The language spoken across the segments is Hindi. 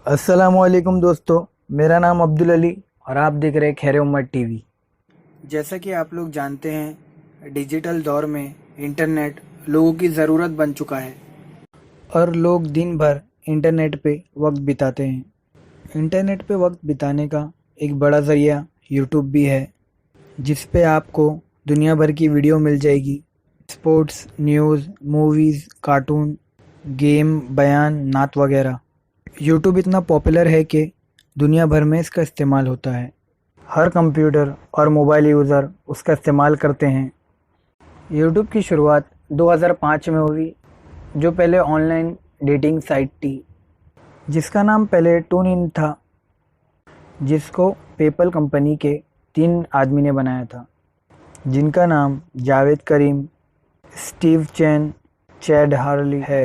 अस्सलामुअलैकुम दोस्तों, मेरा नाम अब्दुल अली और आप देख रहे हैं खैर उम्मत टीवी। जैसा कि आप लोग जानते हैं, डिजिटल दौर में इंटरनेट लोगों की ज़रूरत बन चुका है और लोग दिन भर इंटरनेट पे वक्त बिताते हैं। इंटरनेट पे वक्त बिताने का एक बड़ा ज़रिया यूट्यूब भी है, जिस पे आपको दुनिया भर की वीडियो मिल जाएगी। Sports, news, movies, cartoon, game, बयान, नात वगैरह। यूट्यूब इतना पॉपुलर है कि दुनिया भर में इसका इस्तेमाल होता है। हर कंप्यूटर और मोबाइल यूज़र उसका इस्तेमाल करते हैं। यूट्यूब की शुरुआत 2005 में हुई, जो पहले ऑनलाइन डेटिंग साइट थी, जिसका नाम पहले टून इन था, जिसको पेपल कंपनी के 3 आदमी ने बनाया था, जिनका नाम जावेद करीम, स्टीव चैन, चैड हार्ली है।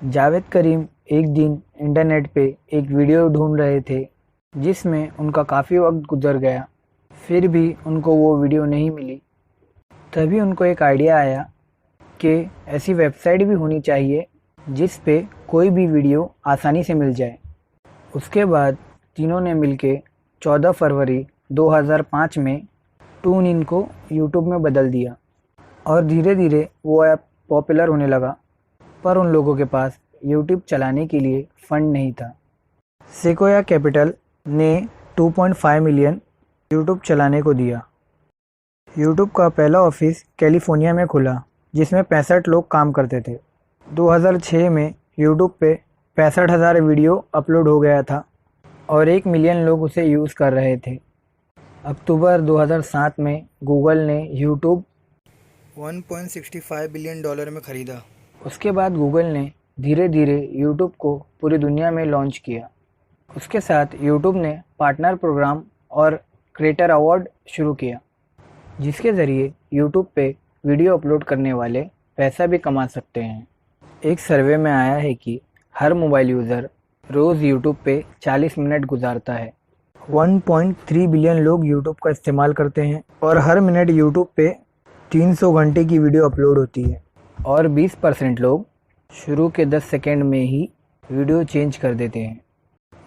जावेद करीम एक दिन इंटरनेट पे एक वीडियो ढूंढ रहे थे, जिसमें उनका काफ़ी वक्त गुजर गया, फिर भी उनको वो वीडियो नहीं मिली। तभी उनको एक आइडिया आया कि ऐसी वेबसाइट भी होनी चाहिए जिस पे कोई भी वीडियो आसानी से मिल जाए। उसके बाद तीनों ने मिलके 14 फरवरी 2005 में टून इन को यूट्यूब में बदल दिया और धीरे धीरे वो ऐप पॉपुलर होने लगा। पर उन लोगों के पास यूट्यूब चलाने के लिए फंड नहीं था। सेकोया कैपिटल ने 2.5 मिलियन यूट्यूब चलाने को दिया। यूट्यूब का पहला ऑफिस कैलिफोर्निया में खुला, जिसमें 65 लोग काम करते थे। 2006 में यूट्यूब पे 65,000 वीडियो अपलोड हो गया था और 1 मिलियन लोग उसे यूज़ कर रहे थे। अक्टूबर 2007 में गूगल ने यूट्यूब $1.65 बिलियन में ख़रीदा। उसके बाद गूगल ने धीरे धीरे यूट्यूब को पूरी दुनिया में लॉन्च किया। उसके साथ यूट्यूब ने पार्टनर प्रोग्राम और क्रिएटर अवार्ड शुरू किया, जिसके ज़रिए यूट्यूब पे वीडियो अपलोड करने वाले पैसा भी कमा सकते हैं। एक सर्वे में आया है कि हर मोबाइल यूज़र रोज़ यूट्यूब पे 40 मिनट गुजारता है। 1.3 बिलियन लोग यूट्यूब का इस्तेमाल करते हैं और हर मिनट यूट्यूब पे 300 घंटे की वीडियो अपलोड होती है और 20% लोग शुरू के 10 सेकंड में ही वीडियो चेंज कर देते हैं।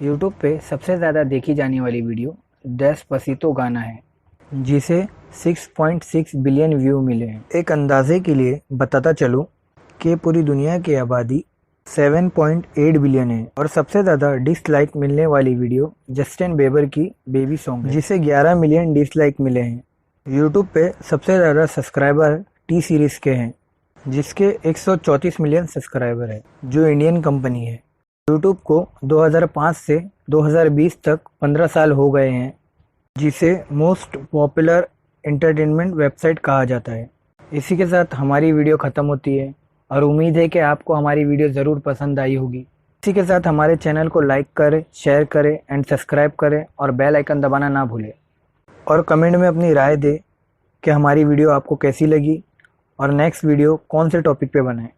यूट्यूब पे सबसे ज़्यादा देखी जाने वाली वीडियो डेस्पासितो गाना है, जिसे 6.6 बिलियन व्यू मिले हैं। एक अंदाजे के लिए बताता चलूँ कि पूरी दुनिया की आबादी 7.8 बिलियन है और सबसे ज़्यादा डिसलाइक मिलने वाली वीडियो जस्टिन बीबर की बेबी सॉन्ग है, जिसे 11 मिलियन डिसलाइक मिले हैं। यूट्यूब पे सबसे ज़्यादा सब्सक्राइबर टी सीरीज़ के हैं, जिसके 134 मिलियन सब्सक्राइबर है, जो इंडियन कंपनी है। यूट्यूब को 2005 से 2020 तक 15 साल हो गए हैं, जिसे मोस्ट पॉपुलर एंटरटेनमेंट वेबसाइट कहा जाता है। इसी के साथ हमारी वीडियो ख़त्म होती है और उम्मीद है कि आपको हमारी वीडियो ज़रूर पसंद आई होगी। इसी के साथ हमारे चैनल को लाइक करें, शेयर करें एंड सब्सक्राइब करें और बेल आइकन दबाना ना भूलें। और कमेंट में अपनी राय दें कि हमारी वीडियो आपको कैसी लगी और नेक्स्ट वीडियो कौन से टॉपिक पे बनाएं।